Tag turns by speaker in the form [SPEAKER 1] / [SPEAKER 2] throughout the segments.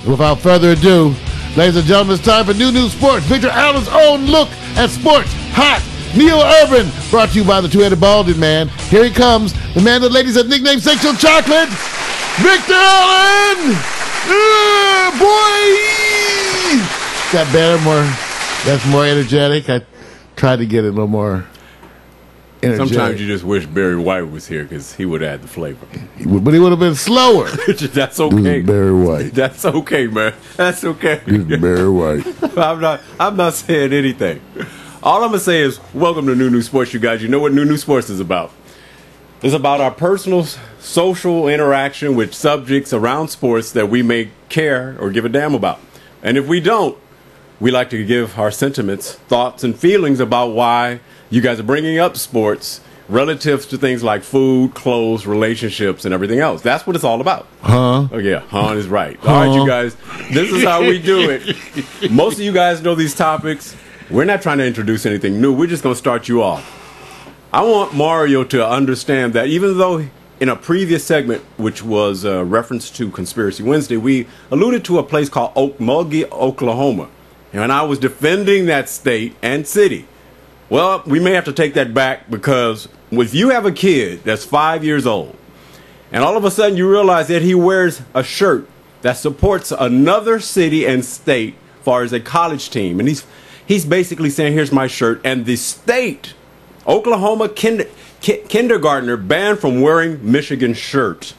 [SPEAKER 1] Without further ado, ladies and gentlemen, it's time for New Sports. Victor Allen's own look at sports. Hot. Neil Urban, brought to you by the two-headed balding man. Here he comes, the man that ladies have nicknamed Sexual Chocolate, Victor Allen! Boy! That better, that's more energetic. I tried to get it a little more energetic.
[SPEAKER 2] Sometimes you just wish Barry White was here because he would add the flavor.
[SPEAKER 1] But he would have been slower.
[SPEAKER 2] That's okay.
[SPEAKER 1] Barry White.
[SPEAKER 2] That's okay, man. That's okay.
[SPEAKER 1] Barry White.
[SPEAKER 2] I'm not saying anything. All I'm going to say is, welcome to New Sports, you guys. You know what New Sports is about. It's about our personal, social interaction with subjects around sports that we may care or give a damn about. And if we don't, we like to give our sentiments, thoughts, and feelings about why you guys are bringing up sports relative to things like food, clothes, relationships, and everything else. That's what it's all about.
[SPEAKER 1] Huh?
[SPEAKER 2] Oh, yeah. Huh is right. All right, you guys. This is how we do it. Most of you guys know these topics. We're not trying to introduce anything new. We're just going to start you off. I want Mario to understand that even though in a previous segment, which was a reference to Conspiracy Wednesday, we alluded to a place called Okmulgee, Oklahoma. And I was defending that state and city. Well, we may have to take that back because if you have a kid that's 5 years old and all of a sudden you realize that he wears a shirt that supports another city and state as far as a college team, and he's basically saying, here's my shirt, and the state, Oklahoma kindergartner banned from wearing Michigan shirts.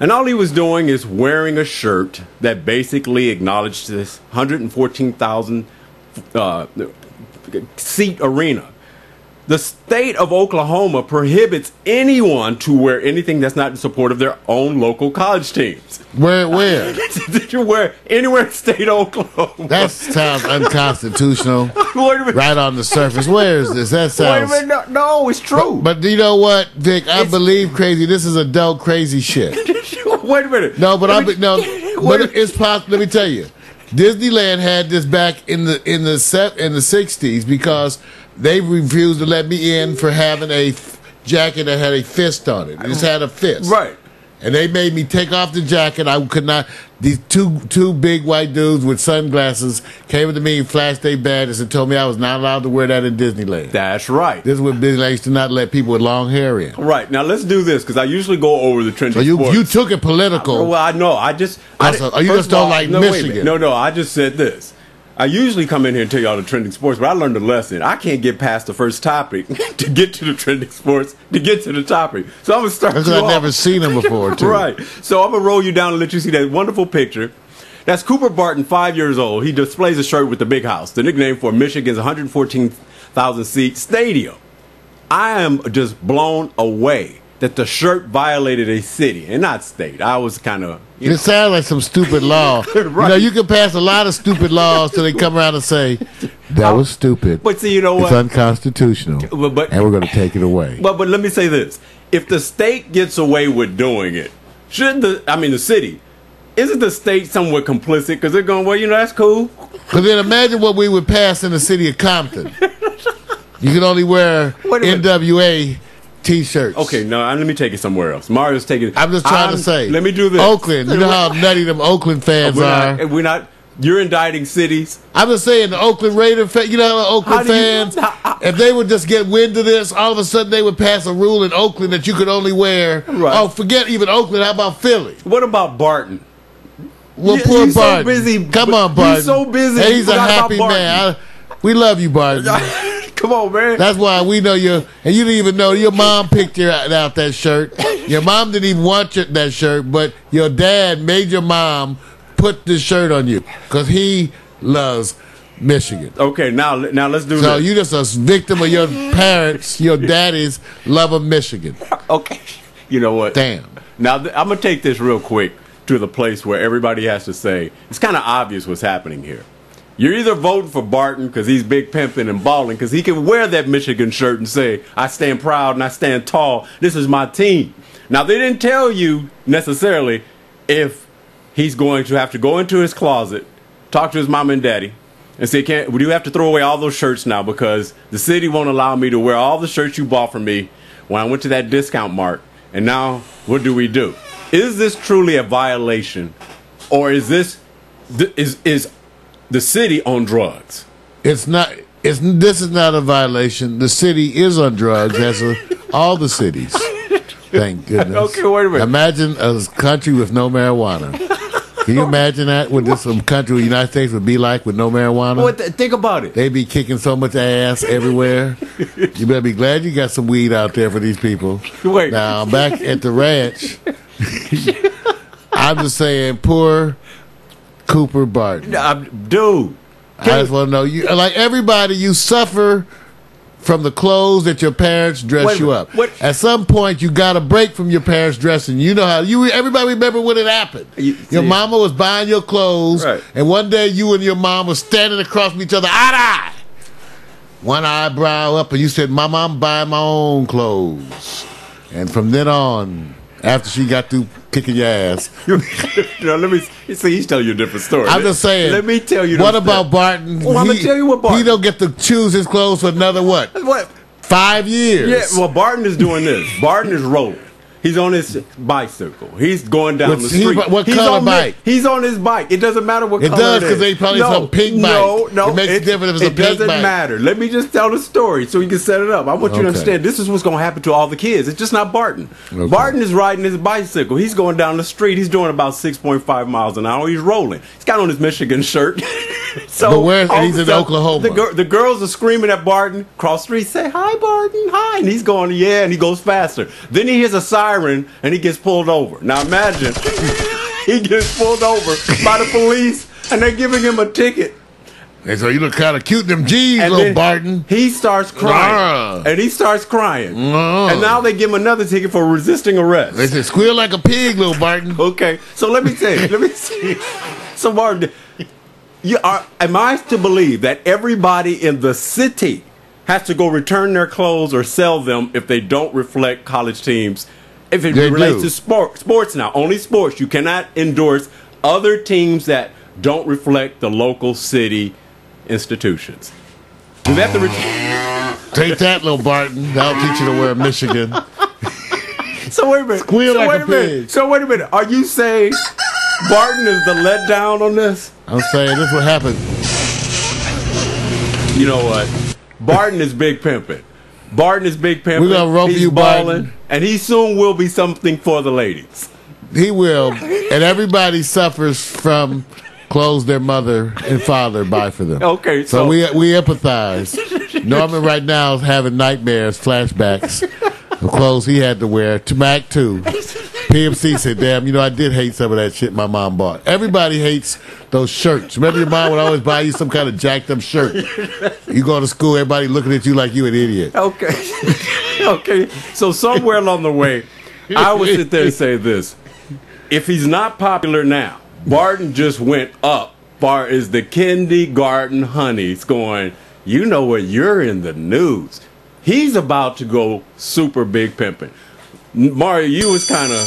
[SPEAKER 2] And all he was doing is wearing a shirt that basically acknowledged this 114,000 seat arena. The state of Oklahoma prohibits anyone to wear anything that's not in support of their own local college teams.
[SPEAKER 1] Where?
[SPEAKER 2] Did you wear anywhere in the state of Oklahoma?
[SPEAKER 1] That sounds unconstitutional.
[SPEAKER 2] Wait a minute.
[SPEAKER 1] Right on the surface. Where is this? That sounds...
[SPEAKER 2] Wait a minute. No, it's true.
[SPEAKER 1] But you know what, Vic? I believe crazy. This is adult crazy shit.
[SPEAKER 2] Wait a minute.
[SPEAKER 1] No, but it's possible. Let me tell you. Disneyland had this back in the 60s because they refused to let me in for having a jacket that had a fist on it. It just had a fist.
[SPEAKER 2] Right.
[SPEAKER 1] And they made me take off the jacket. I could not. These two big white dudes with sunglasses came to me and flashed their badges and told me I was not allowed to wear that in Disneyland.
[SPEAKER 2] That's right.
[SPEAKER 1] This is what Disneyland used to not let people with long hair in.
[SPEAKER 2] Right. Now let's do this because I usually go over the trending sports.
[SPEAKER 1] You took it political.
[SPEAKER 2] Well, I know. You just
[SPEAKER 1] don't like Michigan.
[SPEAKER 2] No. I just said this. I usually come in here and tell you all the trending sports, but I learned a lesson. I can't get past the first topic to get to the trending sports, to get to the topic. So I'm going to start
[SPEAKER 1] because I've never seen them before, too.
[SPEAKER 2] Right. So I'm going to roll you down and let you see that wonderful picture. That's Cooper Barton, 5 years old. He displays a shirt with the big house, the nickname for Michigan's 114,000-seat stadium. I am just blown away that the shirt violated a city and not state. I was kind of...
[SPEAKER 1] It sounds like some stupid law. Right. You know, you can pass a lot of stupid laws till they come around and say, that was stupid.
[SPEAKER 2] But see, you know what?
[SPEAKER 1] It's unconstitutional, and we're going to take it away.
[SPEAKER 2] But let me say this. If the state gets away with doing it, shouldn't the city, isn't the state somewhat complicit? Because they're going, well, that's cool.
[SPEAKER 1] Because then imagine what we would pass in the city of Compton. You can only wear NWA T-shirts.
[SPEAKER 2] Okay, no, let me take it somewhere else. Mario's taking.
[SPEAKER 1] I'm just trying to say.
[SPEAKER 2] Let me do this.
[SPEAKER 1] Oakland. You know how nutty them Oakland fans are.
[SPEAKER 2] We're not. You're indicting cities.
[SPEAKER 1] I'm just saying the Oakland Raiders. You know, Oakland fans. If they would just get wind of this, all of a sudden they would pass a rule in Oakland that you could only wear. Right. Oh, forget even Oakland. How about Philly?
[SPEAKER 2] What about Barton?
[SPEAKER 1] Well, poor
[SPEAKER 2] he's
[SPEAKER 1] Barton.
[SPEAKER 2] So busy.
[SPEAKER 1] Come on, Barton.
[SPEAKER 2] He's so busy.
[SPEAKER 1] Hey, he's a happy man. We love you, Barton.
[SPEAKER 2] Come on, man.
[SPEAKER 1] That's why we know you. And you didn't even know your mom picked you out that shirt. Your mom didn't even want that shirt, but your dad made your mom put this shirt on you because he loves Michigan.
[SPEAKER 2] Okay, now let's do this.
[SPEAKER 1] So you just a victim of your parents, your daddy's love of Michigan.
[SPEAKER 2] Okay. You know what?
[SPEAKER 1] Damn.
[SPEAKER 2] Now, I'm going to take this real quick to the place where everybody has to say, it's kind of obvious what's happening here. You're either voting for Barton because he's big pimping and balling because he can wear that Michigan shirt and say, I stand proud and I stand tall. This is my team. Now, they didn't tell you necessarily if he's going to have to go into his closet, talk to his mom and daddy, and say, do you have to throw away all those shirts now because the city won't allow me to wear all the shirts you bought for me when I went to that discount mart, and now what do we do? Is this truly a violation, or is this is the city on drugs?
[SPEAKER 1] It's not. This is not a violation. The city is on drugs, as all the cities. Thank goodness.
[SPEAKER 2] Okay, wait a minute.
[SPEAKER 1] Imagine a country with no marijuana. Can you imagine that? What this some country, the United States, would be like with no marijuana?
[SPEAKER 2] Think about it.
[SPEAKER 1] They'd be kicking so much ass everywhere. You better be glad you got some weed out there for these people.
[SPEAKER 2] Wait.
[SPEAKER 1] Now, back at the ranch, I'm just saying, poor Cooper Barton.
[SPEAKER 2] Dude.
[SPEAKER 1] I just want to know, you like everybody, you suffer from the clothes that your parents dress you up. At some point, you got a break from your parents dressing. You know how everybody remember when it happened. Your mama was buying your clothes,
[SPEAKER 2] right,
[SPEAKER 1] and one day you and your mom was standing across from each other, eye to eye, one eyebrow up, and you said, "Mama, I'm buying my own clothes." And from then on, after she got through kicking your ass,
[SPEAKER 2] let me see. He's telling you a different story.
[SPEAKER 1] I'm just saying.
[SPEAKER 2] Let me tell you.
[SPEAKER 1] What about Barton?
[SPEAKER 2] Well, I'm gonna tell you what Barton.
[SPEAKER 1] He don't get to choose his clothes for another what? 5 years.
[SPEAKER 2] Yeah. Well, Barton is doing this. Barton is rolling. He's on his bicycle. He's going down the street.
[SPEAKER 1] What color bike?
[SPEAKER 2] He's on his bike. It doesn't matter what color it is.
[SPEAKER 1] It does, because they probably some pink bike.
[SPEAKER 2] No.
[SPEAKER 1] It makes a difference if it's a pink bike.
[SPEAKER 2] It doesn't matter. Let me just tell the story so you can set it up. I want you to understand this is what's going to happen to all the kids. It's just not Barton. Okay. Barton is riding his bicycle. He's going down the street. He's doing about 6.5 miles an hour. He's rolling. He's got on his Michigan shirt.
[SPEAKER 1] And he's in Oklahoma.
[SPEAKER 2] The girls are screaming at Barton. Cross the street, say, "Hi, Barton, hi." And he's going, yeah, and he goes faster. Then he hears a siren, and he gets pulled over. Now imagine, he gets pulled over by the police, and they're giving him a ticket.
[SPEAKER 1] And so you look kind of cute in them jeans, little Barton.
[SPEAKER 2] He starts crying. And he starts crying. And now they give him another ticket for resisting arrest.
[SPEAKER 1] They say, "Squeal like a pig, little Barton."
[SPEAKER 2] Okay, so let me see. So Barton, am I to believe that everybody in the city has to go return their clothes or sell them if they don't reflect college teams? If it relates to sports now, only sports. You cannot endorse other teams that don't reflect the local city institutions. Do they have to
[SPEAKER 1] take that, little Barton. That'll teach you to wear Michigan.
[SPEAKER 2] So wait a minute.
[SPEAKER 1] Squeal like a pig.
[SPEAKER 2] So wait a minute. Are you saying Barton is the letdown on this?
[SPEAKER 1] I'm saying this will happen.
[SPEAKER 2] You know what? Barton is big pimping. Barton is big pimping.
[SPEAKER 1] We're gonna rope you, Barton,
[SPEAKER 2] and he soon will be something for the ladies.
[SPEAKER 1] He will, and everybody suffers from clothes their mother and father buy for them.
[SPEAKER 2] Okay,
[SPEAKER 1] so we empathize. Norman right now is having nightmares, flashbacks of clothes he had to wear. Mac too. PMC said, "Damn, I did hate some of that shit my mom bought." Everybody hates those shirts. Remember your mom would always buy you some kind of jacked up shirt. You go to school, everybody looking at you like you an idiot.
[SPEAKER 2] Okay. Okay. So somewhere along the way, I would sit there and say this. If he's not popular now, Barton just went up far as the kindergarten honeys going, you know what, you're in the news. He's about to go super big pimping. Mario, you was kind of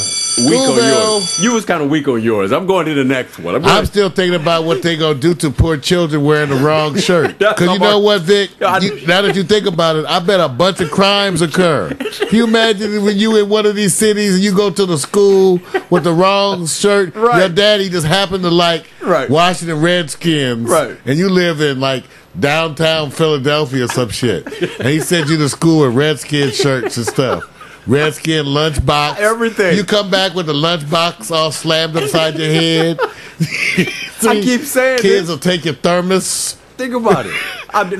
[SPEAKER 2] weak on yours. You was kind of weak on yours. I'm going to the next one.
[SPEAKER 1] I'm still thinking about what they going to do to poor children wearing the wrong shirt. Because you know what, Vic? Now that you think about it, I bet a bunch of crimes occur. Can you imagine when you in one of these cities and you go to the school with the wrong shirt? Right. Your daddy just happened to like Washington Redskins. Right. And you live in like downtown Philadelphia or some shit. And he sent you to school with Redskin shirts and stuff. Redskin lunchbox.
[SPEAKER 2] Everything.
[SPEAKER 1] You come back with the lunchbox all slammed upside your head.
[SPEAKER 2] I keep saying
[SPEAKER 1] kids will take your thermos.
[SPEAKER 2] Think about it.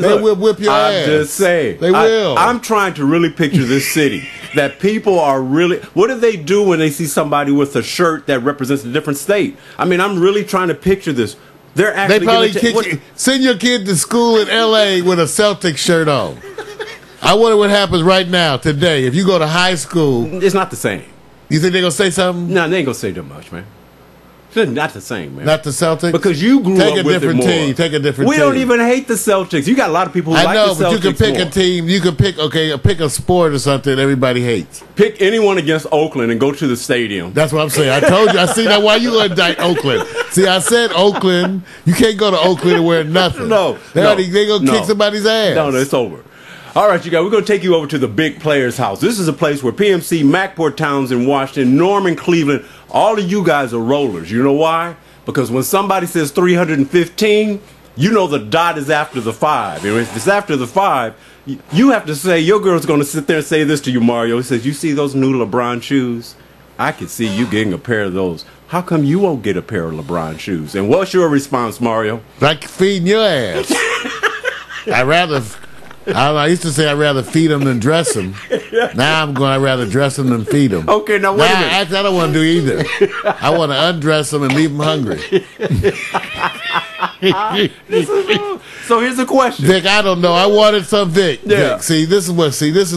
[SPEAKER 1] They will whip your ass.
[SPEAKER 2] I'm just saying.
[SPEAKER 1] They will.
[SPEAKER 2] I'm trying to really picture this city. That people are really... What do they do when they see somebody with a shirt that represents a different state? I mean, I'm really trying to picture this. They're actually...
[SPEAKER 1] They probably send your kid to school in L.A. with a Celtic shirt on. I wonder what happens right now, today. If you go to high school...
[SPEAKER 2] It's not the same.
[SPEAKER 1] You think they're going to say something?
[SPEAKER 2] No, they ain't going to say that much, man. It's not the same, man.
[SPEAKER 1] Not the Celtics?
[SPEAKER 2] Because you grew up with it more.
[SPEAKER 1] Take a different team.
[SPEAKER 2] We don't even hate the Celtics. You got a lot of people who like the Celtics. I know, but you can
[SPEAKER 1] pick
[SPEAKER 2] more.
[SPEAKER 1] a team. You can pick a sport or something everybody hates.
[SPEAKER 2] Pick anyone against Oakland and go to the stadium.
[SPEAKER 1] That's what I'm saying. I told you. I see that. Why you indict Oakland? See, I said Oakland. You can't go to Oakland and wear nothing.
[SPEAKER 2] No.
[SPEAKER 1] They're going to kick somebody's ass.
[SPEAKER 2] No, it's over. All right, you guys, we're going to take you over to the Big Players House. This is a place where PMC, Macport Towns in Washington, Norman, Cleveland, all of you guys are rollers. You know why? because when somebody says 315, you know the dot is after the 5. And if it's after the 5, you have to say, your girl's going to sit there and say this to you, Mario. He says, you see those new LeBron shoes? I could see you getting a pair of those. How come you won't get a pair of LeBron shoes? And what's your response, Mario?
[SPEAKER 1] Like feeding your ass. I used to say I'd rather feed them than dress them. Now I'd rather dress them than feed them.
[SPEAKER 2] Okay, now wait a minute.
[SPEAKER 1] Actually, I don't want to do either. I want to undress them and leave them hungry.
[SPEAKER 2] So here's the question,
[SPEAKER 1] Vic. I don't know. I wanted some, Vic.
[SPEAKER 2] Yeah.
[SPEAKER 1] Vic, this is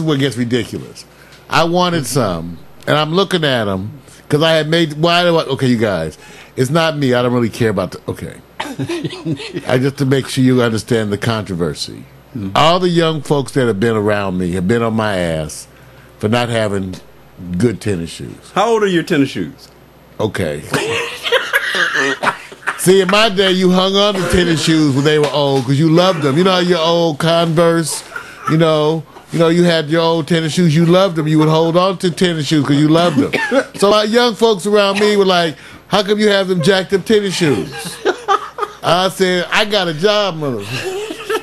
[SPEAKER 1] what gets ridiculous. I wanted some, and I'm looking at them because I had made. Okay, you guys, it's not me. I don't really care about okay. I just to make sure you understand the controversy. Mm-hmm. All the young folks that have been around me have been on my ass for not having good tennis shoes.
[SPEAKER 2] How old are your tennis shoes?
[SPEAKER 1] Okay. See, in my day, you hung on to tennis shoes when they were old because you loved them. You know your old Converse, you had your old tennis shoes. You loved them. You would hold on to tennis shoes because you loved them. So my young folks around me were like, how come you have them jacked up tennis shoes? I said, I got a job, mother.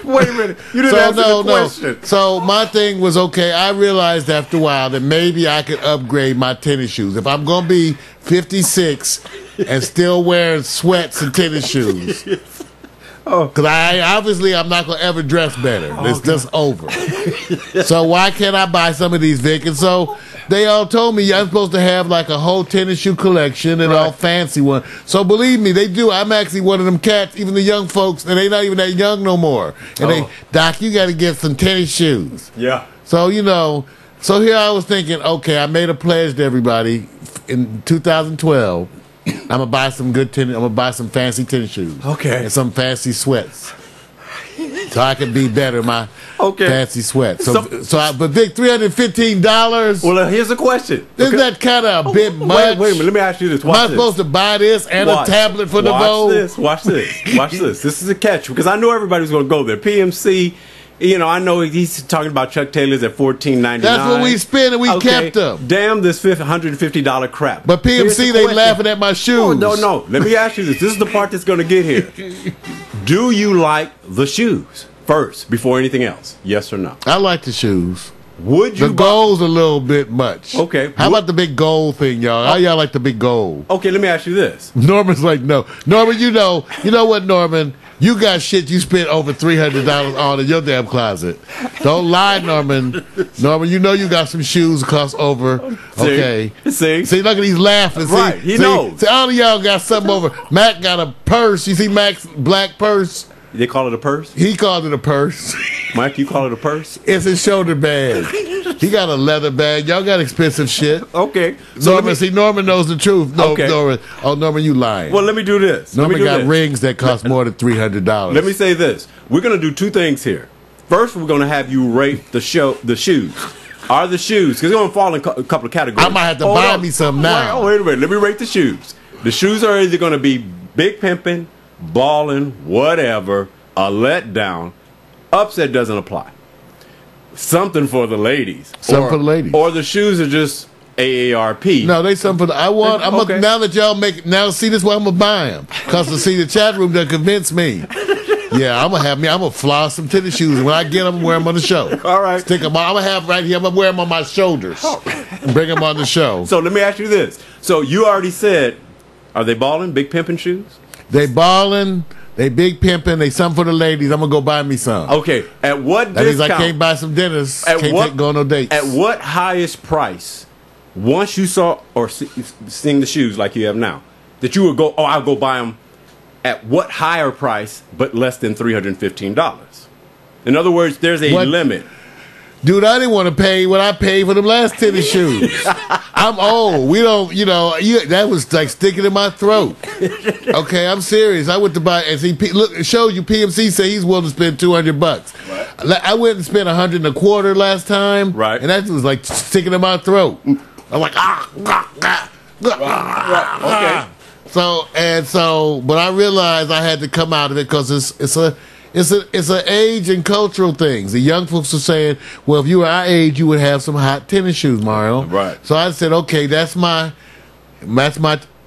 [SPEAKER 2] Wait a minute. You didn't answer the question.
[SPEAKER 1] No. So my thing was, okay, I realized after a while that maybe I could upgrade my tennis shoes. If I'm going to be 56 and still wearing sweats and tennis shoes, because I'm not going to ever dress better. It's just over. So why can't I buy some of these, Vic? And so they all told me I'm supposed to have like a whole tennis shoe collection and all fancy one. So believe me, they do. I'm actually one of them cats, even the young folks, and they not even that young no more. And Doc, you got to get some tennis shoes.
[SPEAKER 2] Yeah.
[SPEAKER 1] So, so here I was thinking, okay, I made a pledge to everybody in 2012. I'm going to buy some good tennis. I'm going to buy some fancy tennis shoes.
[SPEAKER 2] Okay.
[SPEAKER 1] And some fancy sweats. So I can be better in my fancy sweats. But Vic, $315.
[SPEAKER 2] Well, here's a question.
[SPEAKER 1] Isn't that kind of a bit much?
[SPEAKER 2] Wait a minute. Let me ask you this.
[SPEAKER 1] Am I supposed to buy this and a tablet for the bowl?
[SPEAKER 2] Watch this. This is a catch because I know everybody's going to go there. PMC. I know he's talking about Chuck Taylors at $14.99.
[SPEAKER 1] That's what we spent, and we kept them.
[SPEAKER 2] Damn this $150 crap.
[SPEAKER 1] But PMC, they laughing at my shoes.
[SPEAKER 2] No. Let me ask you this. This is the part that's going to get here. Do you like the shoes first before anything else? Yes or no?
[SPEAKER 1] I like the shoes.
[SPEAKER 2] Would you?
[SPEAKER 1] The gold's a little bit much.
[SPEAKER 2] Okay.
[SPEAKER 1] How about the big gold thing, y'all? How y'all like the big gold?
[SPEAKER 2] Okay, let me ask you this.
[SPEAKER 1] Norman's like, no. Norman, you know what, Norman? You got shit you spent over $300 on in your damn closet. Don't lie, Norman. Norman, you got some shoes that cost over. Okay.
[SPEAKER 2] See,
[SPEAKER 1] look at he's laughing.
[SPEAKER 2] Right, he knows.
[SPEAKER 1] See, all of y'all got something over. Mac got a purse. You see Mac's black purse?
[SPEAKER 2] They call it a purse?
[SPEAKER 1] He called it a purse.
[SPEAKER 2] Mike, you call it a purse?
[SPEAKER 1] It's his shoulder bag. He got a leather bag. Y'all got expensive shit.
[SPEAKER 2] Okay.
[SPEAKER 1] So Norman knows the truth. No, okay. Norman. Oh, Norman, you lying.
[SPEAKER 2] Well, let me do this.
[SPEAKER 1] Norman got rings that cost more than $300.
[SPEAKER 2] Let me say this. We're going to do two things here. First, we're going to have you rate the shoes. Are the shoes, because they're going to fall in a couple of categories.
[SPEAKER 1] I might have to buy me some now.
[SPEAKER 2] Wait a minute. Let me rate the shoes. The shoes are either going to be big pimping, balling, whatever, a letdown. Upset doesn't apply. Something for the ladies.
[SPEAKER 1] Something for the ladies.
[SPEAKER 2] Or the shoes are just AARP.
[SPEAKER 1] No, they something for the. Now that y'all make. Now, see, this is why I'm going to buy them. Because to see the chat room that convinced me. Yeah, I'm going to floss some tennis shoes. And when I get them, wear them on the show.
[SPEAKER 2] All right.
[SPEAKER 1] Stick them on. I'm going to have right here. I'm going to wear them on my shoulders. And bring them on the show.
[SPEAKER 2] So let me ask you this. So you already said, are they balling, big pimping shoes?
[SPEAKER 1] They balling. They big pimping. They some for the ladies. I'm going to go buy me some.
[SPEAKER 2] Okay. At what discount?
[SPEAKER 1] That means I can't buy some dinners. Can't go on no dates.
[SPEAKER 2] At what highest price, once you saw or seeing the shoes like you have now, that you would go, I'll go buy them at what higher price but less than $315? In other words, there's a limit.
[SPEAKER 1] Dude, I didn't want to pay what I paid for the last tennis shoes. I'm old. We don't, that was like sticking in my throat. Okay, I'm serious. I went to buy, and see, look, it shows you PMC say he's willing to spend $200. Right. I went and spent $125 last time.
[SPEAKER 2] Right.
[SPEAKER 1] And that was like sticking in my throat. I'm like,
[SPEAKER 2] Okay.
[SPEAKER 1] But I realized I had to come out of it because it's an age and cultural things. The young folks are saying, well, if you were our age, you would have some hot tennis shoes, Mario.
[SPEAKER 2] Right.
[SPEAKER 1] So I said, okay, that's my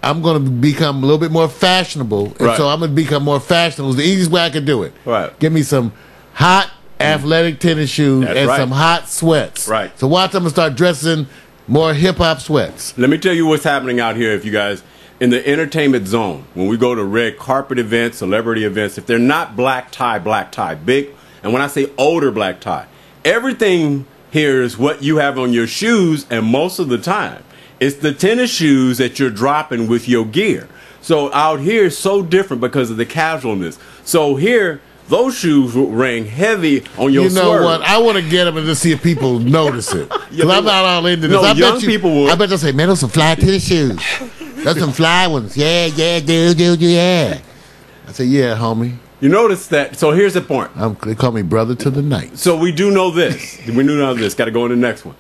[SPEAKER 1] I'm going to become a little bit more fashionable, and so I'm going to become more fashionable. It's the easiest way I can do it.
[SPEAKER 2] Right.
[SPEAKER 1] Give me some hot athletic tennis shoes and some hot sweats.
[SPEAKER 2] Right.
[SPEAKER 1] So watch, I'm going to start dressing more hip-hop sweats.
[SPEAKER 2] Let me tell you what's happening out here, if you guys, in the entertainment zone, when we go to red carpet events, celebrity events, if they're not black tie, big, and when I say older black tie, everything here is what you have on your shoes, and most of the time, it's the tennis shoes that you're dropping with your gear. So out here is so different because of the casualness. So here, those shoes ring heavy on your swerve.
[SPEAKER 1] You know what? I want to get them and just see if people notice it. Because I'm not all into this.
[SPEAKER 2] No, young people will.
[SPEAKER 1] I bet they'll say, man, those some fly tennis shoes. Those some fly ones. Yeah, dude, yeah. I say, yeah, homie.
[SPEAKER 2] You notice that. So here's the point.
[SPEAKER 1] They call me brother to the night.
[SPEAKER 2] So we do know this. We do know this. Got to go on to the next one.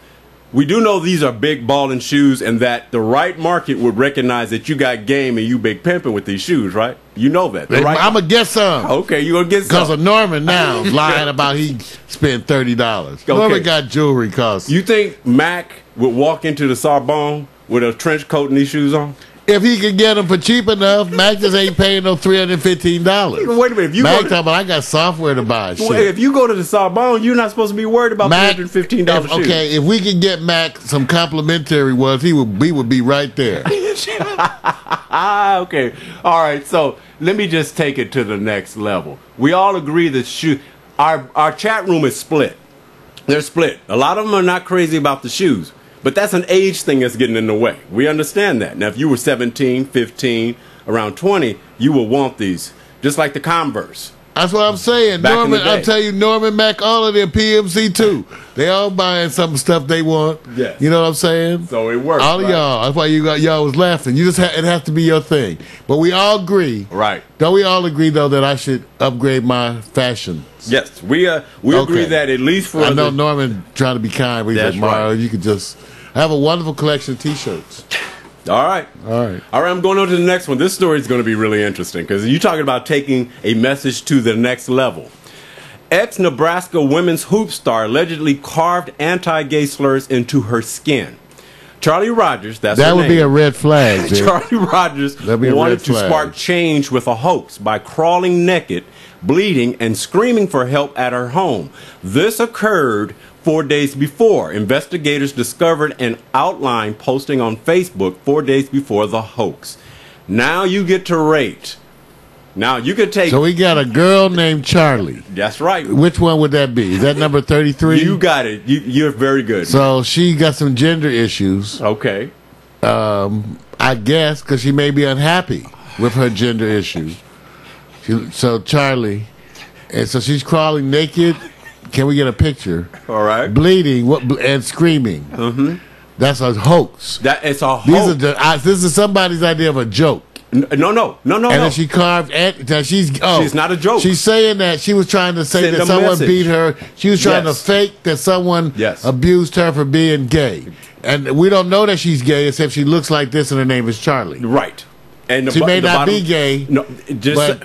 [SPEAKER 2] We do know these are big balling shoes, and that the right market would recognize that you got game and you big pimping with these shoes, right? You know that.
[SPEAKER 1] I'm going to get some.
[SPEAKER 2] Okay, you're going to get some.
[SPEAKER 1] Because of Norman now lying about he spent $30. Okay. Norman got jewelry costs.
[SPEAKER 2] You think Mac would walk into the Sorbonne with a trench coat and these shoes on?
[SPEAKER 1] If he could get them for cheap enough, Mac just ain't paying no $315.
[SPEAKER 2] Wait a minute. If you
[SPEAKER 1] Mac talking about, I got software to buy. Shit.
[SPEAKER 2] If you go to the Sorbonne, you're not supposed to be worried about $315 shoes.
[SPEAKER 1] Okay, if we could get Mac some complimentary ones, he would be right there.
[SPEAKER 2] Okay. All right. So let me just take it to the next level. We all agree that our chat room is split. They're split. A lot of them are not crazy about the shoes. But that's an age thing that's getting in the way. We understand that. Now, if you were 17, 15, around 20, you will want these. Just like the Converse.
[SPEAKER 1] That's what I'm saying. Norman, I'll tell you, Norman, Mac, all of their PMC too. They all buying some stuff they want.
[SPEAKER 2] Yes.
[SPEAKER 1] You know what I'm saying?
[SPEAKER 2] So it works.
[SPEAKER 1] All of y'all. That's why y'all was laughing. You just it has to be your thing. But we all agree.
[SPEAKER 2] Right.
[SPEAKER 1] Don't we all agree, though, that I should upgrade my fashion?
[SPEAKER 2] Yes. We agree that at least for...
[SPEAKER 1] I know Norman trying to be kind, but he's like, Mario, you could just... I have a wonderful collection of T-shirts.
[SPEAKER 2] All right. I'm going on to the next one. This story is going to be really interesting because you're talking about taking a message to the next level. Ex-Nebraska women's hoop star allegedly carved anti-gay slurs into her skin. Charlie Rogers, that
[SPEAKER 1] would be a red flag.
[SPEAKER 2] Charlie Rogers wanted to spark change with a hoax by crawling naked, bleeding, and screaming for help at her home. This occurred 4 days before. Investigators discovered an outline posting on Facebook 4 days before the hoax. Now you get to rate. Now you could take...
[SPEAKER 1] So we got a girl named Charlie.
[SPEAKER 2] That's right.
[SPEAKER 1] Which one would that be? Is that number 33?
[SPEAKER 2] You got it. You're very good.
[SPEAKER 1] So she got some gender issues.
[SPEAKER 2] Okay.
[SPEAKER 1] I guess because she may be unhappy with her gender issues. So Charlie... And so she's crawling naked. Can we get a picture?
[SPEAKER 2] All right.
[SPEAKER 1] Bleeding and screaming. Mm-hmm. That's a hoax.
[SPEAKER 2] It's a hoax.
[SPEAKER 1] This is somebody's idea of a joke.
[SPEAKER 2] No.
[SPEAKER 1] And then she carved. She's
[SPEAKER 2] not a joke.
[SPEAKER 1] She's saying that she was trying to say that someone beat her. She was trying to fake that someone abused her for being gay. And we don't know that she's gay except she looks like this and her name is Charlie.
[SPEAKER 2] Right. And
[SPEAKER 1] she may not be gay.
[SPEAKER 2] No, just...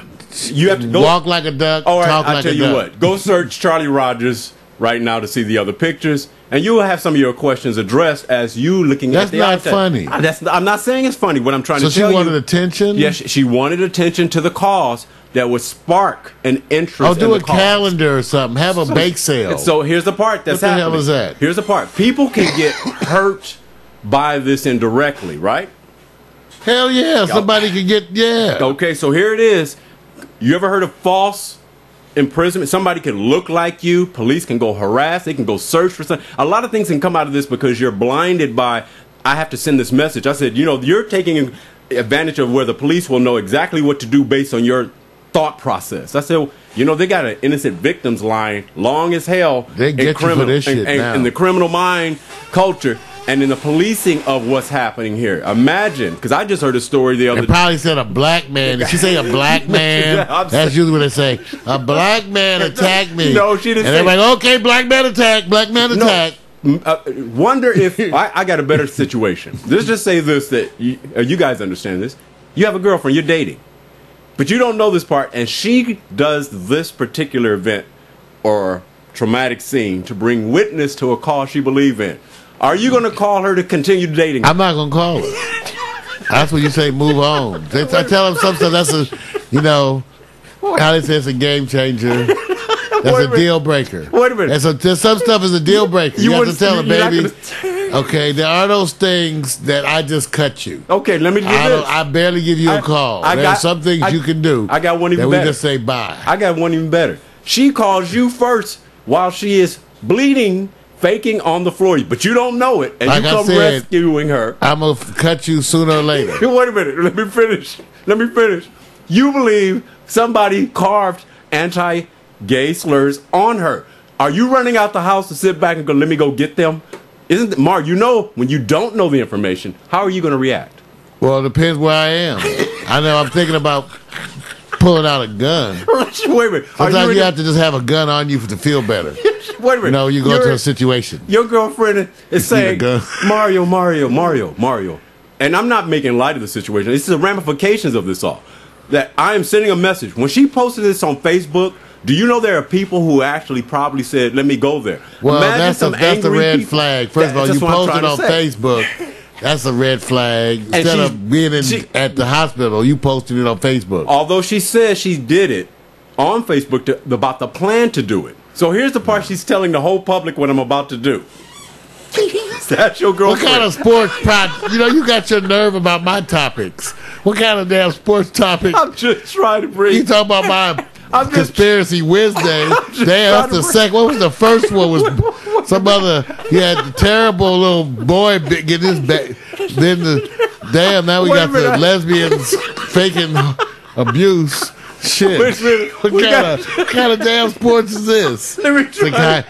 [SPEAKER 2] You have to go
[SPEAKER 1] walk like a duck.
[SPEAKER 2] All right,
[SPEAKER 1] talk
[SPEAKER 2] I'll
[SPEAKER 1] like
[SPEAKER 2] tell
[SPEAKER 1] a
[SPEAKER 2] you
[SPEAKER 1] duck.
[SPEAKER 2] what. Go search Charlie Rogers right now to see the other pictures, and you will have some of your questions addressed as you looking at the
[SPEAKER 1] That's not funny.
[SPEAKER 2] I'm not saying it's funny. What I'm trying to tell you.
[SPEAKER 1] So she wanted attention?
[SPEAKER 2] Yes, she wanted attention to the cause that would spark an interest in the
[SPEAKER 1] do a
[SPEAKER 2] cause.
[SPEAKER 1] Calendar or something. Have a bake sale.
[SPEAKER 2] So here's the part that's happening.
[SPEAKER 1] What the hell is that?
[SPEAKER 2] Here's the part. People can get hurt by this indirectly, right?
[SPEAKER 1] Hell yeah. Somebody can get,
[SPEAKER 2] Okay, so here it is. You ever heard of false imprisonment? Somebody can look like you. Police can go harass. They can go search for something. A lot of things can come out of this because you're blinded by, I have to send this message. I said, you're taking advantage of where the police will know exactly what to do based on your thought process. I said, they got an innocent victims line long as hell.
[SPEAKER 1] They get you for this shit now.
[SPEAKER 2] In the criminal mind culture. And in the policing of what's happening here. Imagine, because I just heard a story the other day.
[SPEAKER 1] They probably said a black man. Did she say a black man? That's usually what they say. A black man attacked me.
[SPEAKER 2] No, she didn't say.
[SPEAKER 1] And they're like, okay, black man attack, black man attack.
[SPEAKER 2] Wonder if, I got a better situation. Let's just say this, that you guys understand this. You have a girlfriend, you're dating. But you don't know this part, and she does this particular event or traumatic scene to bring witness to a cause she believes in. Are you going to call her to continue dating?
[SPEAKER 1] I'm not going to call her. That's when you say move on. I tell them some stuff that's a, how they say it's a game changer. That's a deal breaker.
[SPEAKER 2] Wait a minute.
[SPEAKER 1] And some stuff is a deal breaker. You have to tell them, baby. Okay, there are those things that I just cut you.
[SPEAKER 2] Okay, let me do this.
[SPEAKER 1] I barely give you a call. There are some things you can do.
[SPEAKER 2] I got one even better.
[SPEAKER 1] We just say bye.
[SPEAKER 2] I got one even better. She calls you first while she is bleeding, faking on the floor, but you don't know it, and like you come rescuing her.
[SPEAKER 1] I'm going to cut you sooner or later.
[SPEAKER 2] Wait a minute. Let me finish. You believe somebody carved anti-gay slurs on her. Are you running out the house to sit back and go, let me go get them? Isn't Mark, when you don't know the information, how are you going to react?
[SPEAKER 1] Well, it depends where I am. I know I'm thinking about pulling out a gun.
[SPEAKER 2] Wait a minute.
[SPEAKER 1] Sometimes you have to just have a gun on you to feel better.
[SPEAKER 2] Wait a minute.
[SPEAKER 1] You go into a situation.
[SPEAKER 2] Your girlfriend is saying, Mario. And I'm not making light of the situation. It's the ramifications of this all. That I am sending a message. When she posted this on Facebook, do you know there are people who actually probably said, let me go there?
[SPEAKER 1] Well, that's the red flag. First of all, you posted on Facebook. That's a red flag. Instead of being at the hospital, you posted it on Facebook.
[SPEAKER 2] Although she says she did it on Facebook about the plan to do it. So here's the part she's telling the whole public what I'm about to do. That's your girlfriend.
[SPEAKER 1] What kind of sports you got your nerve about my topics. What kind of damn sports topics?
[SPEAKER 2] I'm just trying to bring.
[SPEAKER 1] You talking about my Conspiracy Wednesday. Damn, that's the second. What was the first one? Was some other? He had the terrible little boy get his back. Then now we got the lesbians faking abuse. Shit. What kind of damn sports is this?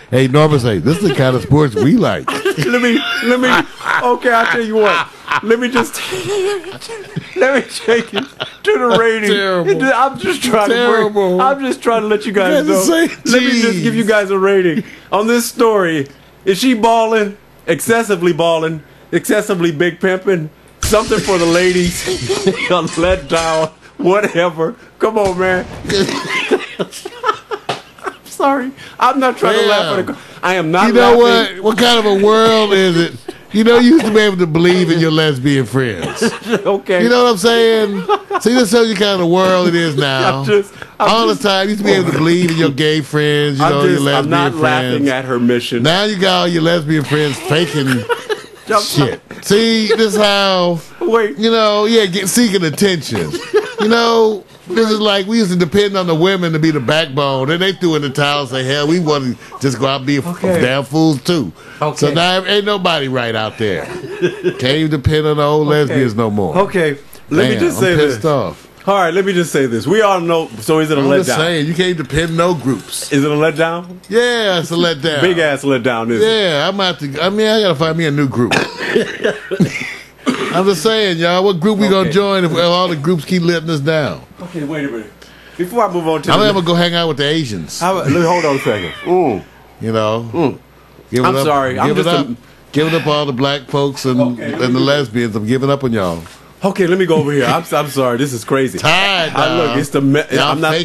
[SPEAKER 1] Hey, Norman say, this is the kind of sports we like.
[SPEAKER 2] Let me okay, I'll tell you what. Let me take it to the rating.
[SPEAKER 1] Terrible.
[SPEAKER 2] I'm just trying to let you guys know. Let me just give you guys a rating on this story. Is she balling? Excessively big pimping? Something for the ladies? A letdown? Whatever. Come on, man. I'm sorry. I'm not trying to laugh at it. I am not laughing.
[SPEAKER 1] You know what? What kind of a world is it? You used to be able to believe in your lesbian friends.
[SPEAKER 2] Okay.
[SPEAKER 1] You know what I'm saying? See, this tells you kind of world it is now. All the time, you used to be able to believe in your gay friends, your lesbian friends.
[SPEAKER 2] I'm not laughing at her mission.
[SPEAKER 1] Now you got all your lesbian friends faking shit. See, this is how, seeking attention. This is like we used to depend on the women to be the backbone. Then they threw in the towel and say, hell, we want to just go out and be damn fools too. Okay. So now ain't nobody right out there. Can't even depend on the old lesbians no more.
[SPEAKER 2] Okay, let me just say this.
[SPEAKER 1] Pissed off.
[SPEAKER 2] All right, let me just say this. We all know, so is it a letdown? I'm just saying,
[SPEAKER 1] you can't depend on no groups.
[SPEAKER 2] Is it a letdown?
[SPEAKER 1] Yeah, it's a letdown.
[SPEAKER 2] Big ass letdown, isn't it?
[SPEAKER 1] Yeah, I got to find me a new group. I'm just saying, y'all, what group we going to join if all the groups keep letting us down?
[SPEAKER 2] Okay, wait a minute. Before I move on to
[SPEAKER 1] I'm going to go hang out with the Asians.
[SPEAKER 2] Hold on a second.
[SPEAKER 1] Giving up all the black folks and the lesbians. I'm giving up on y'all.
[SPEAKER 2] Okay, let me go over here. I'm sorry. This is crazy.
[SPEAKER 1] Tired.
[SPEAKER 2] Look, it's I'm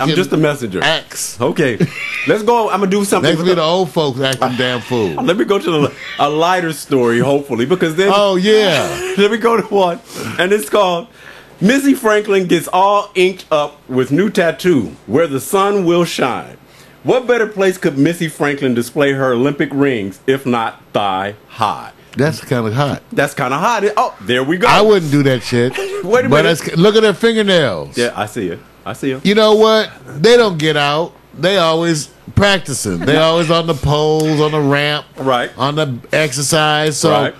[SPEAKER 2] just a messenger.
[SPEAKER 1] Acts.
[SPEAKER 2] Okay, let's go. I'm gonna do something.
[SPEAKER 1] Next be the old folks acting damn fool.
[SPEAKER 2] Let me go to a lighter story, hopefully, because then.
[SPEAKER 1] Oh yeah.
[SPEAKER 2] Let me go to one, and it's called Missy Franklin gets all inked up with new tattoo, where the sun will shine. What better place could Missy Franklin display her Olympic rings if not thigh high?
[SPEAKER 1] That's kind of hot.
[SPEAKER 2] That's kind of hot. Oh, there we go.
[SPEAKER 1] I wouldn't do that shit.
[SPEAKER 2] Wait a minute.
[SPEAKER 1] Look at her fingernails.
[SPEAKER 2] Yeah, I see it.
[SPEAKER 1] You know what? They don't get out. They always practicing. They always on the poles, on the ramp,
[SPEAKER 2] right?
[SPEAKER 1] On the exercise. So,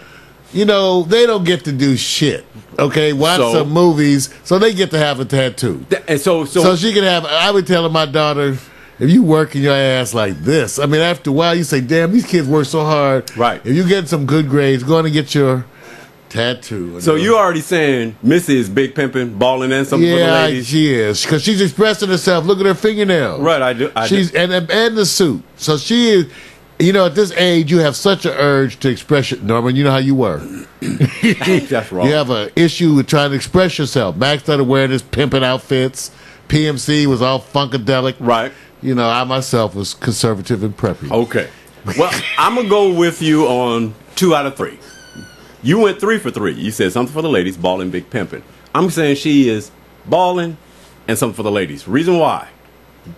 [SPEAKER 1] they don't get to do shit. Okay, watch some movies, so they get to have a tattoo.
[SPEAKER 2] And so
[SPEAKER 1] she can have. I would tell my daughter, if you working your ass like this, I mean, after a while, you say, damn, these kids work so hard.
[SPEAKER 2] Right.
[SPEAKER 1] If you get some good grades, go on and get your tattoo.
[SPEAKER 2] So you already saying Missy is big pimping, balling in something for the ladies?
[SPEAKER 1] Yeah, she is. Because she's expressing herself. Look at her fingernails.
[SPEAKER 2] Right, I do.
[SPEAKER 1] And the suit. So she is, at this age, you have such an urge to express it. Norman, you know how you were.
[SPEAKER 2] That's wrong.
[SPEAKER 1] You have an issue with trying to express yourself. Max started wearing his pimping outfits. PMC was all funkadelic.
[SPEAKER 2] Right.
[SPEAKER 1] I myself was conservative and preppy.
[SPEAKER 2] Okay. Well, I'm going to go with you on 2 out of 3. You went 3 for 3. You said something for the ladies, balling, big pimping. I'm saying she is balling and something for the ladies. Reason why?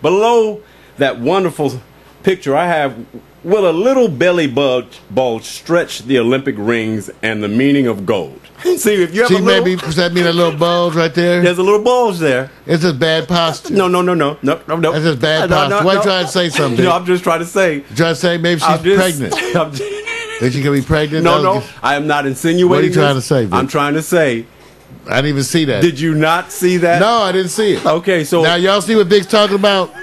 [SPEAKER 2] Below that wonderful picture I have, will a little belly bulge stretch the Olympic rings and the meaning of gold? See, if you have
[SPEAKER 1] does that mean a little bulge right there?
[SPEAKER 2] There's a little bulge there.
[SPEAKER 1] It's just bad posture.
[SPEAKER 2] No.
[SPEAKER 1] That's just bad posture. Why are you trying to say something?
[SPEAKER 2] No, I'm just trying to say.
[SPEAKER 1] You're trying to say maybe she's pregnant. Think she could be pregnant?
[SPEAKER 2] No. I am not insinuating.
[SPEAKER 1] What are you trying to say, Vic?
[SPEAKER 2] I'm trying to say.
[SPEAKER 1] I didn't even see that.
[SPEAKER 2] Did you not see that?
[SPEAKER 1] No, I didn't see it.
[SPEAKER 2] Okay, so
[SPEAKER 1] now y'all see what Vic's talking about?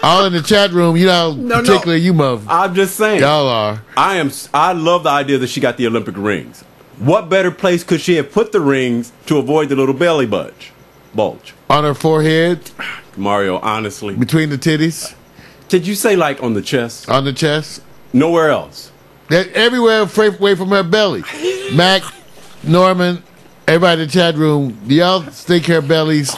[SPEAKER 1] All in the chat room, particularly you, mother.
[SPEAKER 2] I'm just saying.
[SPEAKER 1] Y'all are.
[SPEAKER 2] I love the idea that she got the Olympic rings. What better place could she have put the rings to avoid the little belly bulge?
[SPEAKER 1] On her forehead?
[SPEAKER 2] Mario, honestly.
[SPEAKER 1] Between the titties?
[SPEAKER 2] Did you say like on the chest?
[SPEAKER 1] On the chest?
[SPEAKER 2] Nowhere else.
[SPEAKER 1] Everywhere away from her belly. Mac, Norman, everybody in the chat room, do y'all think her belly's...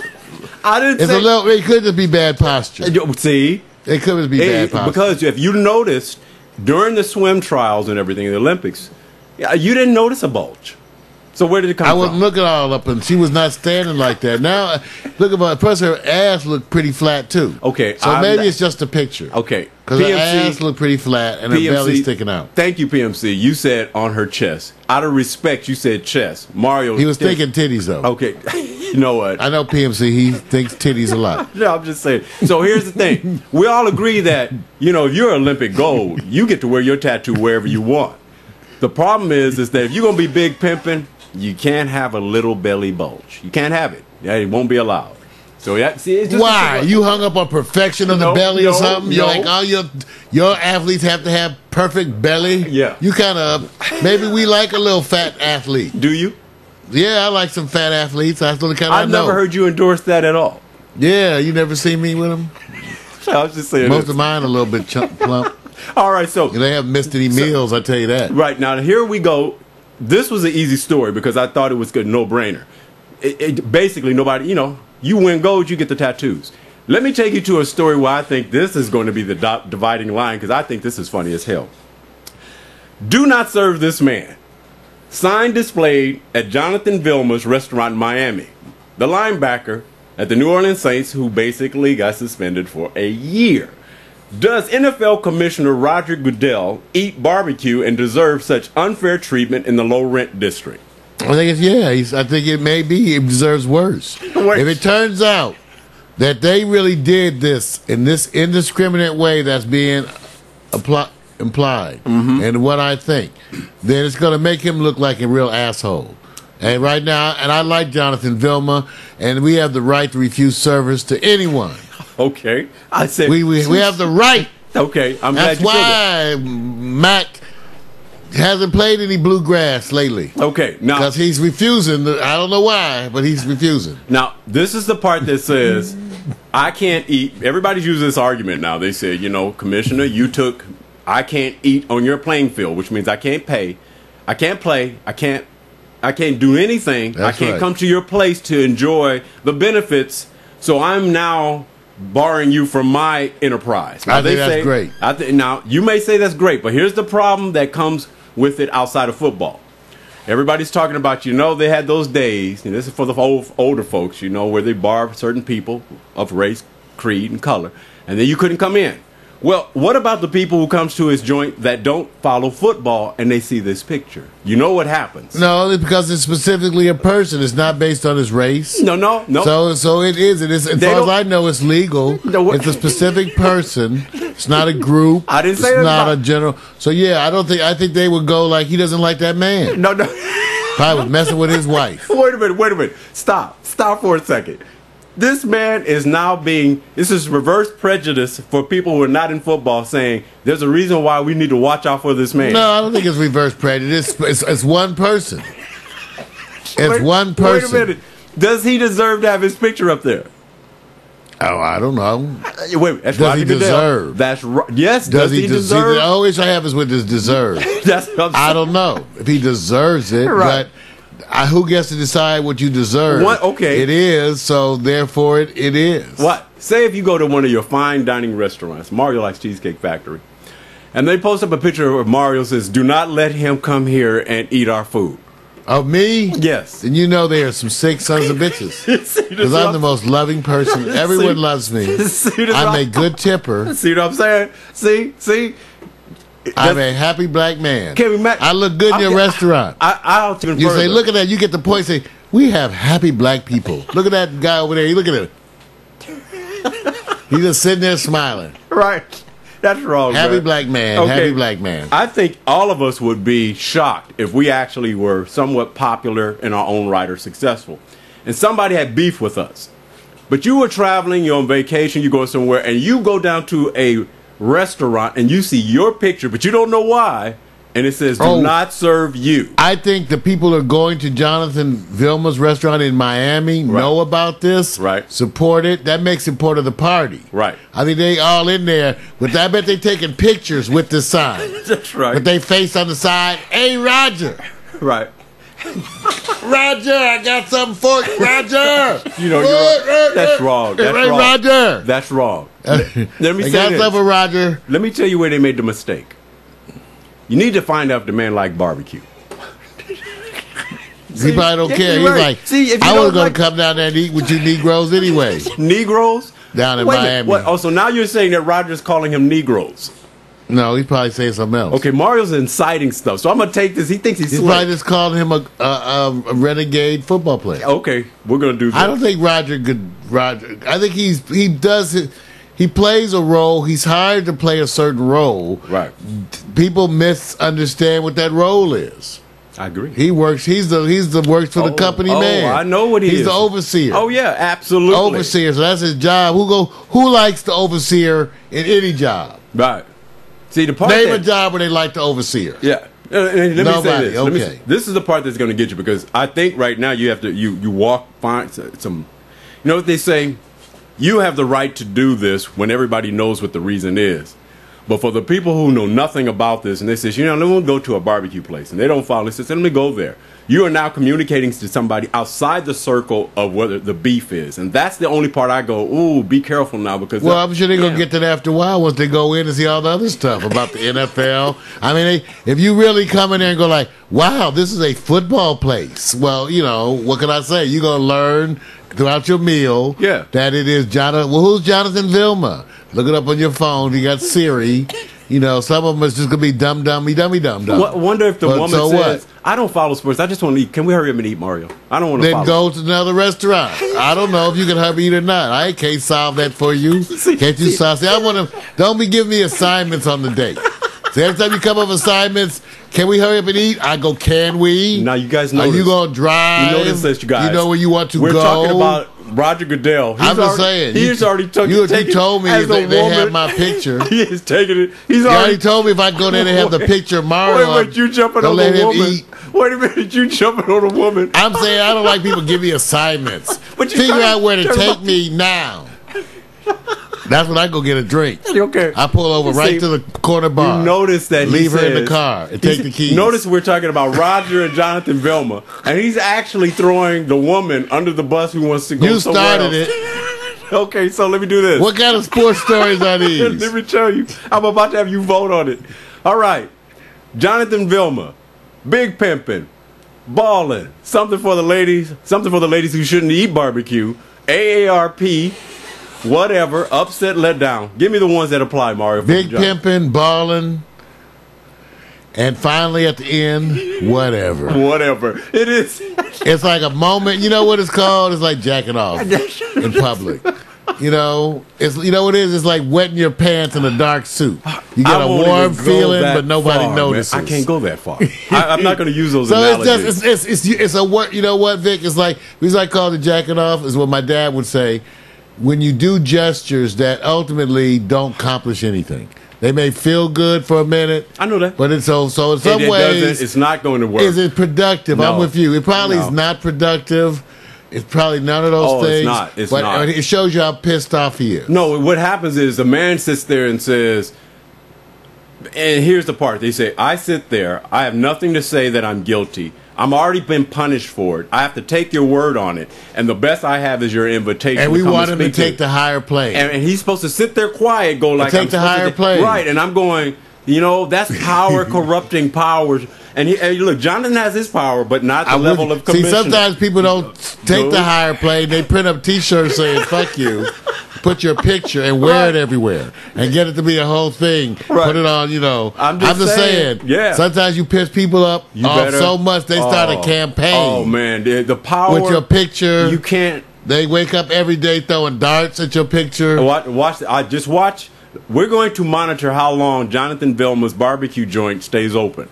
[SPEAKER 1] It could just be bad posture.
[SPEAKER 2] See?
[SPEAKER 1] It could just be bad posture.
[SPEAKER 2] Because if you noticed, during the swim trials and everything in the Olympics, you didn't notice a bulge. So where did it come from?
[SPEAKER 1] I wasn't looking all up, and she was not standing like that. Now, look at her. Plus, her ass looked pretty flat, too.
[SPEAKER 2] Okay.
[SPEAKER 1] So maybe it's just a picture.
[SPEAKER 2] Okay.
[SPEAKER 1] Because her ass looked pretty flat, and her belly sticking out.
[SPEAKER 2] Thank you, PMC. You said on her chest. Out of respect, you said chest. Mario.
[SPEAKER 1] He was thinking titties, though.
[SPEAKER 2] Okay. You know what?
[SPEAKER 1] I know PMC. He thinks titties a lot.
[SPEAKER 2] No, I'm just saying. So here's the thing. We all agree that, if you're Olympic gold, you get to wear your tattoo wherever you want. The problem is that if you're going to be big pimping, you can't have a little belly bulge. You can't have it. It won't be allowed. So it's just
[SPEAKER 1] why? You hung up on perfection of the belly or something? You're like, all your athletes have to have perfect belly?
[SPEAKER 2] Yeah.
[SPEAKER 1] You kind of, maybe we like a little fat athlete.
[SPEAKER 2] Do you?
[SPEAKER 1] Yeah, I like some fat athletes. That's the kind
[SPEAKER 2] I've never heard you endorse that at all.
[SPEAKER 1] Yeah, you never see me with them?
[SPEAKER 2] I was just saying.
[SPEAKER 1] Most of mine are a little bit plump.
[SPEAKER 2] All right, so.
[SPEAKER 1] They haven't missed any meals, I tell you that.
[SPEAKER 2] Right, now here we go. This was an easy story because I thought it was a no-brainer. Basically, nobody, you win gold, you get the tattoos. Let me take you to a story where I think this is going to be the dividing line because I think this is funny as hell. Do not serve this man. Sign displayed at Jonathan Vilma's restaurant in Miami. The linebacker at the New Orleans Saints who basically got suspended for a year. Does NFL Commissioner Roger Goodell eat barbecue and deserve such unfair treatment in the low-rent district?
[SPEAKER 1] I think I think it may be. It deserves worse. If it turns out that they really did this in this indiscriminate way that's being implied, and what I think, then it's going to make him look like a real asshole. And right now, and I like Jonathan Vilma, and we have the right to refuse service to anyone.
[SPEAKER 2] Okay, I said
[SPEAKER 1] we have the right.
[SPEAKER 2] Okay, I'm glad you
[SPEAKER 1] said that. That's why Mac hasn't played any bluegrass lately.
[SPEAKER 2] Okay, now
[SPEAKER 1] because he's refusing. I don't know why, but he's refusing.
[SPEAKER 2] Now this is the part that says I can't eat. Everybody's using this argument now. They say, Commissioner, I can't eat on your playing field, which means I can't pay, I can't play, I can't do anything.
[SPEAKER 1] That's
[SPEAKER 2] I can't
[SPEAKER 1] right.
[SPEAKER 2] come to your place to enjoy the benefits. So I'm now barring you from my enterprise. Now,
[SPEAKER 1] I think that's great.
[SPEAKER 2] Now, you may say that's great, but here's the problem that comes with it outside of football. Everybody's talking about, they had those days, and this is for the older folks, where they bar certain people of race, creed, and color, and then you couldn't come in. Well, what about the people who comes to his joint that don't follow football and they see this picture? You know what happens?
[SPEAKER 1] No, it's because it's specifically a person. It's not based on his race.
[SPEAKER 2] No.
[SPEAKER 1] So it is. It is. As far as I know, it's legal. It's a specific person. It's not a group.
[SPEAKER 2] I didn't say
[SPEAKER 1] it's not a general. So yeah, I think they would go like he doesn't like that man.
[SPEAKER 2] No.
[SPEAKER 1] Probably was messing with his wife.
[SPEAKER 2] Wait a minute. Stop for a second. This man is now this is reverse prejudice for people who are not in football saying there's a reason why we need to watch out for this man.
[SPEAKER 1] No, I don't think it's reverse prejudice. It's one person. One person.
[SPEAKER 2] Wait a minute. Does he deserve to have his picture up there?
[SPEAKER 1] Oh, I don't know.
[SPEAKER 2] Wait, that's
[SPEAKER 1] does he deserve?
[SPEAKER 2] That's right. Yes,
[SPEAKER 1] does he
[SPEAKER 2] deserve?
[SPEAKER 1] The always I have is with his deserve.
[SPEAKER 2] That's what I'm saying.
[SPEAKER 1] I don't know if he deserves it,
[SPEAKER 2] right.
[SPEAKER 1] But who gets to decide what you deserve?
[SPEAKER 2] What? Okay.
[SPEAKER 1] It is, so therefore it is.
[SPEAKER 2] What? Say if you go to one of your fine dining restaurants, Mario likes Cheesecake Factory, and they post up a picture of Mario says, "Do not let him come here and eat our food."
[SPEAKER 1] Of me?
[SPEAKER 2] Yes.
[SPEAKER 1] And you know there are some sick sons of bitches. Because I'm the most loving person. Everyone loves me. I'm a good tipper.
[SPEAKER 2] See what I'm saying? See?
[SPEAKER 1] I'm a happy black man.
[SPEAKER 2] Kevin,
[SPEAKER 1] I look good in your restaurant.
[SPEAKER 2] I'll even
[SPEAKER 1] You
[SPEAKER 2] further.
[SPEAKER 1] say, look at that. You get the point. Say, we have happy black people. Look at that guy over there. You look at him. He's just sitting there smiling.
[SPEAKER 2] Right. That's wrong.
[SPEAKER 1] Happy
[SPEAKER 2] man.
[SPEAKER 1] black man.
[SPEAKER 2] Okay.
[SPEAKER 1] Happy black man.
[SPEAKER 2] I think all of us would be shocked if we actually were somewhat popular in our own right or successful. And somebody had beef with us. But you were traveling, you're on vacation, you go somewhere, and you go down to a restaurant and you see your picture, but you don't know why, and it says, do not serve you.
[SPEAKER 1] I think the people who are going to Jonathan Vilma's restaurant in Miami know about this, support it. That makes it part of the party.
[SPEAKER 2] Right.
[SPEAKER 1] I think they all in there, but I bet they taking pictures with the sign.
[SPEAKER 2] That's right.
[SPEAKER 1] With they face on the side, hey, Roger.
[SPEAKER 2] Right.
[SPEAKER 1] Roger, I got something for you, Roger.
[SPEAKER 2] You know, you're wrong. That's wrong. That's
[SPEAKER 1] hey,
[SPEAKER 2] wrong.
[SPEAKER 1] Roger.
[SPEAKER 2] That's wrong. Let me say
[SPEAKER 1] got
[SPEAKER 2] this.
[SPEAKER 1] something for Roger.
[SPEAKER 2] Let me tell you where they made the mistake. You need to find out if the man like barbecue.
[SPEAKER 1] He probably don't care. He's like, I was going to come down there and eat with you Negroes anyway.
[SPEAKER 2] Negroes?
[SPEAKER 1] Down in Miami.
[SPEAKER 2] What? Oh, so now you're saying that Roger's calling him Negroes.
[SPEAKER 1] No, he's probably saying something else.
[SPEAKER 2] Okay, Mario's inciting stuff. So I'm going to take this. He thinks he's
[SPEAKER 1] probably just calling him a renegade football player.
[SPEAKER 2] Okay, we're going to do that.
[SPEAKER 1] I don't think Roger. I think he plays a role. He's hired to play a certain role.
[SPEAKER 2] Right.
[SPEAKER 1] People misunderstand what that role is.
[SPEAKER 2] I agree.
[SPEAKER 1] He works. He's the works for the company man.
[SPEAKER 2] I know what he is.
[SPEAKER 1] He's the overseer.
[SPEAKER 2] Oh yeah, absolutely.
[SPEAKER 1] Overseer. So that's his job. Who likes the overseer in any job?
[SPEAKER 2] Right. See the part.
[SPEAKER 1] Name a job where they like the overseer.
[SPEAKER 2] Yeah. Let me
[SPEAKER 1] Nobody.
[SPEAKER 2] say this.
[SPEAKER 1] Okay.
[SPEAKER 2] This is the part that's going to get you, because I think right now you have to you walk, find some. You know what they say? You have the right to do this when everybody knows what the reason is. But for the people who know nothing about this, and they say, let me go to a barbecue place, and they don't follow, they say, let me go there. You are now communicating to somebody outside the circle of whether the beef is. And that's the only part I go, ooh, be careful now. Because
[SPEAKER 1] well, I'm sure they're going to get to that after a while once they go in and see all the other stuff about the NFL. I mean, if you really come in there and go like, wow, this is a football place. Well, what can I say? You're going to learn throughout your meal that it is Jonathan. Well, who's Jonathan Vilma? Look it up on your phone. You got Siri. Some of them is just going to be dumb.
[SPEAKER 2] Wonder if the woman says, I don't follow sports. I just want to eat. Can we hurry up and eat, Mario? I don't want to follow.
[SPEAKER 1] Then go to another restaurant. I don't know if you can hurry eat or not. I can't solve that for you. Can't you solve? See, don't be giving me assignments on the date. So every time you come up with assignments, can we hurry up and eat? I go, can we?
[SPEAKER 2] Now you guys know.
[SPEAKER 1] Are you going to drive?
[SPEAKER 2] You notice this, you guys.
[SPEAKER 1] You know where you want to go?
[SPEAKER 2] We're talking about Roger Goodell.
[SPEAKER 1] I'm just saying.
[SPEAKER 2] He's already taken
[SPEAKER 1] you told me they have my picture.
[SPEAKER 2] He is taking it.
[SPEAKER 1] He already told me if I go there, they have the picture of Mario.
[SPEAKER 2] Wait, you jumping on a woman. Wait a minute, you jumping on a woman.
[SPEAKER 1] I'm saying I don't like people give me assignments. Figure out where to take me now. That's when I go get a drink.
[SPEAKER 2] Okay.
[SPEAKER 1] I pull over right to the corner bar.
[SPEAKER 2] You notice that
[SPEAKER 1] leave her in the car and take the keys.
[SPEAKER 2] Notice we're talking about Roger and Jonathan Vilma, and he's actually throwing the woman under the bus who wants to go somewhere else.
[SPEAKER 1] You started it.
[SPEAKER 2] Okay, so let me do this.
[SPEAKER 1] What kind of sports stories are these?
[SPEAKER 2] Let me tell you. I'm about to have you vote on it. All right. Jonathan Vilma, big pimping, balling, something for the ladies who shouldn't eat barbecue, AARP, whatever, upset, let down. Give me the ones that apply, Mario.
[SPEAKER 1] Big pimping, balling, and finally at the end, whatever.
[SPEAKER 2] Whatever. It is.
[SPEAKER 1] It's like a moment. You know what it's called? It's like jacking off in public. It's what it is? It's like wetting your pants in a dark suit. You get a warm feeling, but nobody notices.
[SPEAKER 2] Man. I can't go that far. I'm not going to use those
[SPEAKER 1] so
[SPEAKER 2] analogies.
[SPEAKER 1] It's a word. You know what, Vic? It's like, the reason I call it jacking off is what my dad would say. When you do gestures that ultimately don't accomplish anything. They may feel good for a minute.
[SPEAKER 2] I know that.
[SPEAKER 1] But it's so in some ways,
[SPEAKER 2] it's not going to work.
[SPEAKER 1] Is it productive?
[SPEAKER 2] No.
[SPEAKER 1] I'm with you. It probably is not productive. It's probably none of those things.
[SPEAKER 2] It's not.
[SPEAKER 1] It shows you how pissed off he is.
[SPEAKER 2] No, what happens is the man sits there and says, and here's the part. They say, I sit there. I have nothing to say that I'm guilty. I'm already been punished for it. I have to take your word on it. And the best I have is your invitation.
[SPEAKER 1] And we want him to take the higher plane.
[SPEAKER 2] And he's supposed to sit there quiet, go like,
[SPEAKER 1] take the higher plane.
[SPEAKER 2] Right. And I'm going, that's power corrupting powers. And look, Jonathan has his power, but not the level of
[SPEAKER 1] See,
[SPEAKER 2] commissioner.
[SPEAKER 1] sometimes people don't take the higher play. They print up T-shirts saying "fuck you," put your picture and wear it everywhere, and get it to be a whole thing.
[SPEAKER 2] Right.
[SPEAKER 1] Put it on, I'm just saying.
[SPEAKER 2] Yeah.
[SPEAKER 1] Sometimes you piss people up so much they start a campaign.
[SPEAKER 2] Oh man, the power
[SPEAKER 1] with your picture.
[SPEAKER 2] You can't.
[SPEAKER 1] They wake up every day throwing darts at your picture.
[SPEAKER 2] Watch. Watch. We're going to monitor how long Jonathan Vilma's barbecue joint stays open.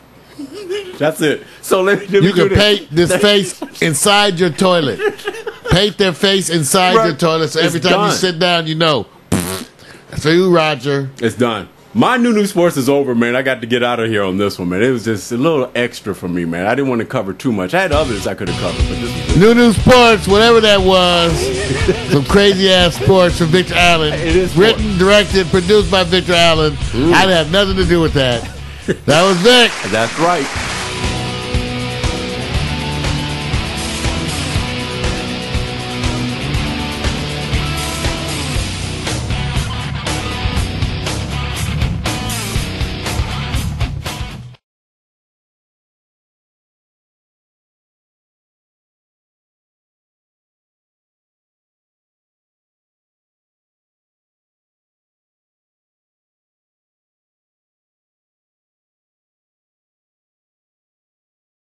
[SPEAKER 2] That's it. So let me
[SPEAKER 1] You can paint this face inside your toilet. Paint their face inside your toilet, so every time you sit down, That's for you, Roger.
[SPEAKER 2] It's done. My new sports is over, man. I got to get out of here on this one, man. It was just a little extra for me, man. I didn't want to cover too much. I had others I could have covered, but this was
[SPEAKER 1] New sports, whatever that was. Some crazy ass sports from Victor Allen.
[SPEAKER 2] It is
[SPEAKER 1] written, directed, produced by Victor Allen. I'd have nothing to do with that. That was Vic.
[SPEAKER 2] That's right.